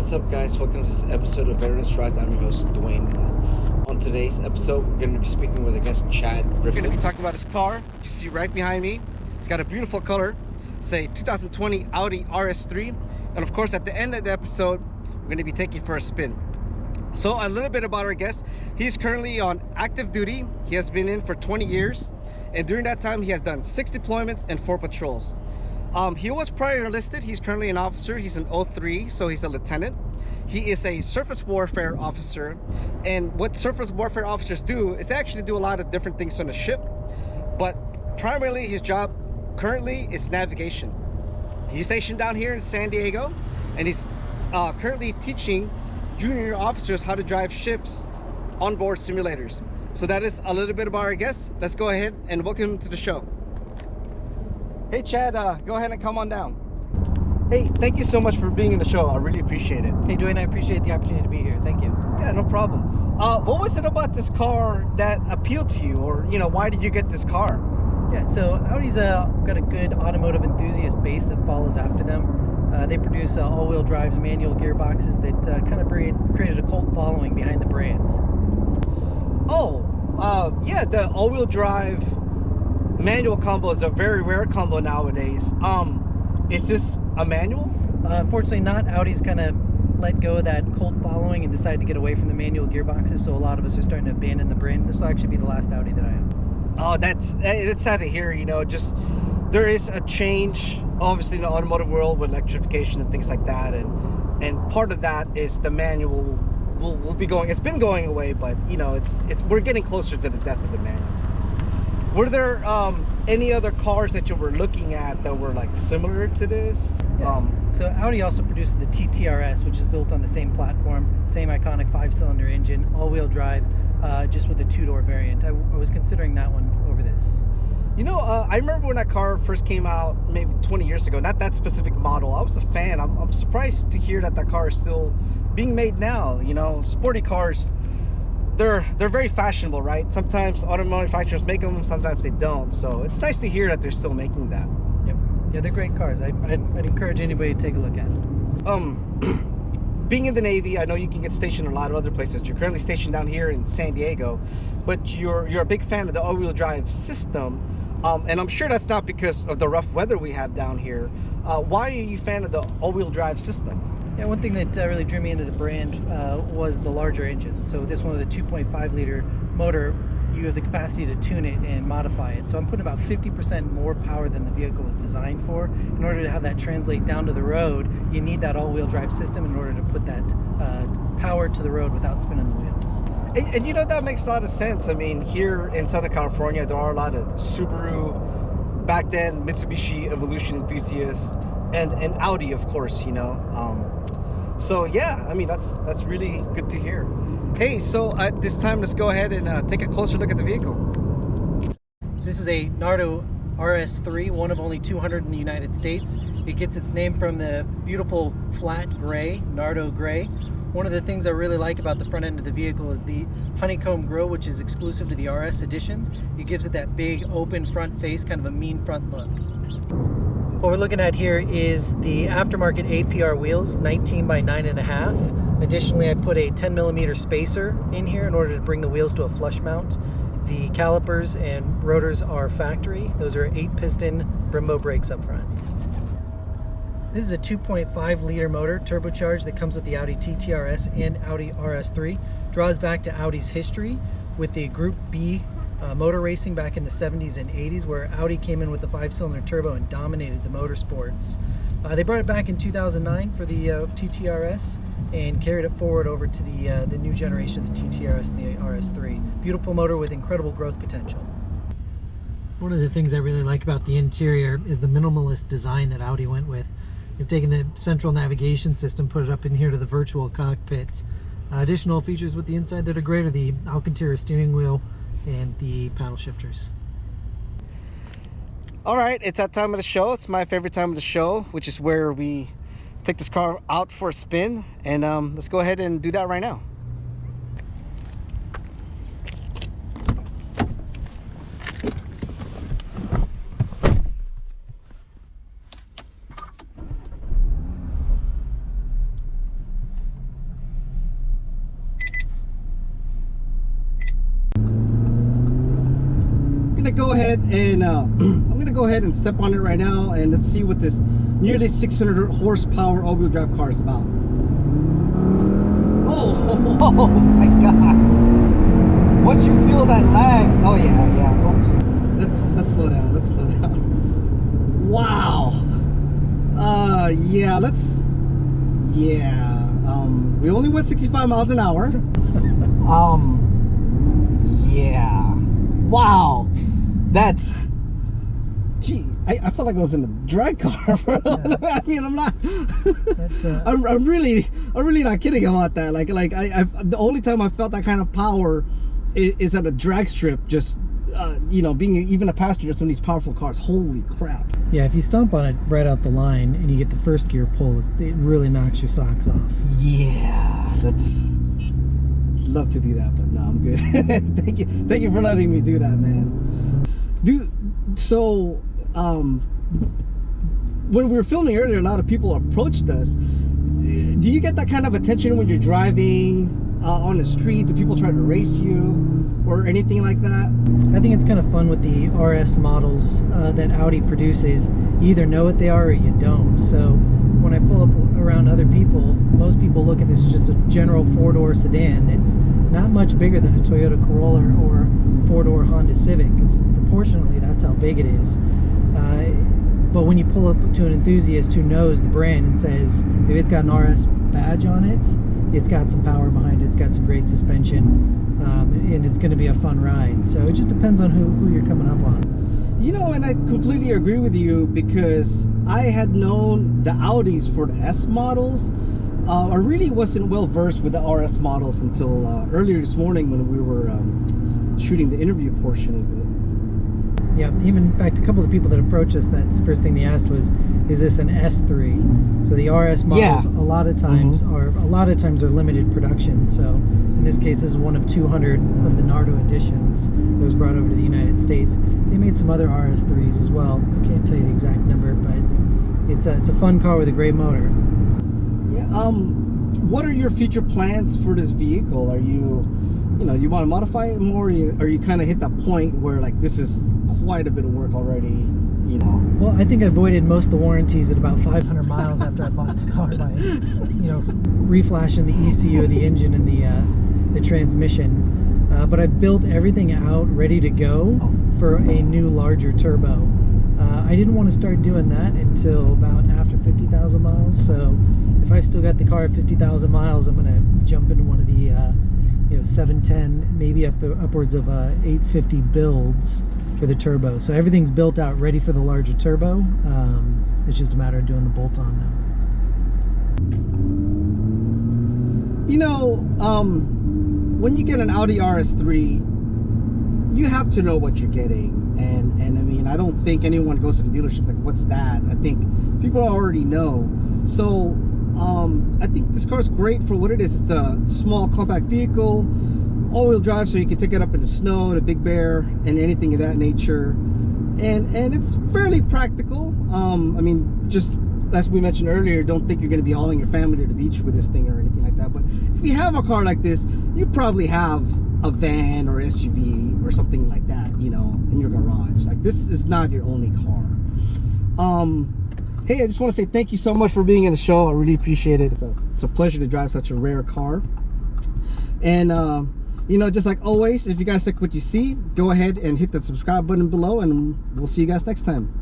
What's up, guys? Welcome to this episode of Veterans Rides. I'm your host, Duane Moore. On today's episode, we're going to be speaking with our guest, Chad Griffin. We're going to be talking about his car. You see right behind me. It's got a beautiful color. It's a 2020 Audi RS3. And of course, at the end of the episode, we're going to be taking for a spin. So a little bit about our guest. He's currently on active duty. He has been in for 20 years. And during that time, he has done 6 deployments and 4 patrols. He was prior enlisted. He's currently an officer. He's an 03, so he's a lieutenant. He is a surface warfare officer. And what surface warfare officers do is they actually do a lot of different things on the ship. But primarily his job currently is navigation. He's stationed down here in San Diego, and he's currently teaching junior officers how to drive ships onboard simulators. So that is a little bit about our guest. Let's go ahead and welcome him to the show. Hey Chad, go ahead and come on down. Hey, thank you so much for being in the show. I really appreciate it. Hey Duane, I appreciate the opportunity to be here. Thank you. Yeah, no problem. What was it about this car that appealed to you, or why did you get this car? Yeah, so Audi's got a good automotive enthusiast base that follows after them. They produce all-wheel drives, manual gearboxes that kind of created a cult following behind the brand. Yeah, the all-wheel drive manual combo is a very rare combo nowadays. Is this a manual? Unfortunately not. Audi's kind of let go of that cult following and decided to get away from the manual gearboxes, so a lot of us are starting to abandon the brand. This will actually be the last Audi that I own. Oh, it's sad to hear. Just there is a change, obviously, in the automotive world with electrification and things like that, and part of that is the manual will be going. It's been going away, but we're getting closer to the death of the manual. Were there any other cars that you were looking at that were like similar to this? Yeah. So Audi also produces the TTRS, which is built on the same platform, same iconic 5-cylinder engine, all-wheel drive, just with a 2-door variant. I was considering that one over this. I remember when that car first came out, maybe 20 years ago. Not that specific model. I was a fan. I'm surprised to hear that car is still being made now. Sporty cars, they're very fashionable, right? Sometimes auto manufacturers make them, sometimes they don't. So it's nice to hear that they're still making that. Yep. Yeah, they're great cars. I'd encourage anybody to take a look at it. Being in the Navy, I know you can get stationed in a lot of other places. You're currently stationed down here in San Diego, but you're a big fan of the all-wheel drive system. And I'm sure that's not because of the rough weather we have down here. Why are you a fan of the all-wheel drive system? Yeah, one thing that really drew me into the brand was the larger engine. So this one with a 2.5 liter motor, you have the capacity to tune it and modify it. So I'm putting about 50% more power than the vehicle was designed for. In order to have that translate down to the road, you need that all-wheel drive system in order to put that power to the road without spinning the wheels. And that makes a lot of sense. I mean, here in Southern California, there are a lot of Subaru, back then Mitsubishi Evolution enthusiasts, and Audi, of course. So yeah, I mean, that's really good to hear. Hey, so at this time, let's go ahead and take a closer look at the vehicle. This is a Nardo RS3, one of only 200 in the United States. It gets its name from the beautiful flat gray, Nardo gray. One of the things I really like about the front end of the vehicle is the honeycomb grille, which is exclusive to the RS editions. It gives it that big open front face, kind of a mean front look. What we're looking at here is the aftermarket APR wheels, 19 by 9.5. Additionally, I put a 10mm spacer in here in order to bring the wheels to a flush mount. The calipers and rotors are factory. Those are 8-piston Brembo brakes up front. This is a 2.5 liter motor, turbocharged, that comes with the Audi TTRS and Audi RS3. Draws back to Audi's history with the Group B motor racing back in the 70s and 80s, where Audi came in with the 5-cylinder turbo and dominated the motorsports. They brought it back in 2009 for the TTRS and carried it forward over to the new generation of the TTRS and the RS3. Beautiful motor with incredible growth potential. One of the things I really like about the interior is the minimalist design that Audi went with. They've taken the central navigation system, put it up in here to the virtual cockpit. Additional features with the inside that are great are the Alcantara steering wheel and the paddle shifters. All right, it's that time of the show. It's my favorite time of the show, which is where we take this car out for a spin, and let's go ahead and do that right now. gonna go ahead and step on it right now, and let's see what this nearly 600 horsepower all-wheel drive car is about. Oh my God! Once you feel that lag, oh yeah. Oops. Let's slow down. Let's slow down. Wow. We only went 65 miles an hour. Yeah. Wow. That's. Gee, I felt like I was in a drag car. I mean, I'm not. I'm really not kidding about that. Like the only time I felt that kind of power is at a drag strip. Just you know, being even a passenger in some of these powerful cars. Holy crap. Yeah, if you stomp on it right out the line and you get the first gear pull, it really knocks your socks off. Yeah, that's. Love to do that, but no, I'm good. Thank you for letting me do that, man. Dude, so when we were filming earlier, a lot of people approached us. Do you get that kind of attention when you're driving on the street? Do people try to race you or anything like that? I think it's kind of fun with the RS models that Audi produces. You either know what they are or you don't. So when I pull up around other people, most people look at this as just a general four-door sedan that's not much bigger than a Toyota Corolla or four-door Honda Civic, because proportionally that's how big it is. But when you pull up to an enthusiast who knows the brand and says, if it's got an RS badge on it, it's got some power behind it, it's got some great suspension, and it's going to be a fun ride. So it just depends on who you're coming up on. You know, and I completely agree with you, because I had known the Audis for the S models. I really wasn't well versed with the RS models until earlier this morning when we were shooting the interview portion of it. Yeah, even in fact, a couple of the people that approached us, that's the first thing they asked was, "Is this an S3?" So the RS models, a lot of times are limited production. So in this case, this is one of 200 of the Nardo editions that was brought over to the United States. They made some other RS3s as well. I can't tell you the exact number, but it's a fun car with a great motor. Yeah. What are your future plans for this vehicle? Are you you want to modify it more? Or you kind of hit that point where like this is quite a bit of work already? You know. Well, I think I avoided most of the warranties at about 500 miles after I bought the car by, reflashing the ECU of the engine and the transmission. But I built everything out ready to go for a new larger turbo. I didn't want to start doing that until about after 50,000 miles. So if I've still got the car at 50,000 miles, I'm going to jump into one of the 710, maybe upwards of 850 builds for the turbo. So everything's built out ready for the larger turbo. It's just a matter of doing the bolt-on now. When you get an Audi RS3, you have to know what you're getting. And I mean, I don't think anyone goes to the dealership like, what's that? I think people already know. So I think this car's great for what it is. It's a small compact vehicle, all-wheel drive, so you can take it up in the snow, the Big Bear, and anything of that nature. And it's fairly practical. I mean, just as we mentioned earlier, don't think you're going to be hauling your family to the beach with this thing or anything like that. But if you have a car like this, you probably have a van or SUV or something like that, in your garage. Like, this is not your only car. Hey, I just want to say thank you so much for being in the show. I really appreciate it. It's a pleasure to drive such a rare car. And just like always, if you guys like what you see, go ahead and hit that subscribe button below, and we'll see you guys next time.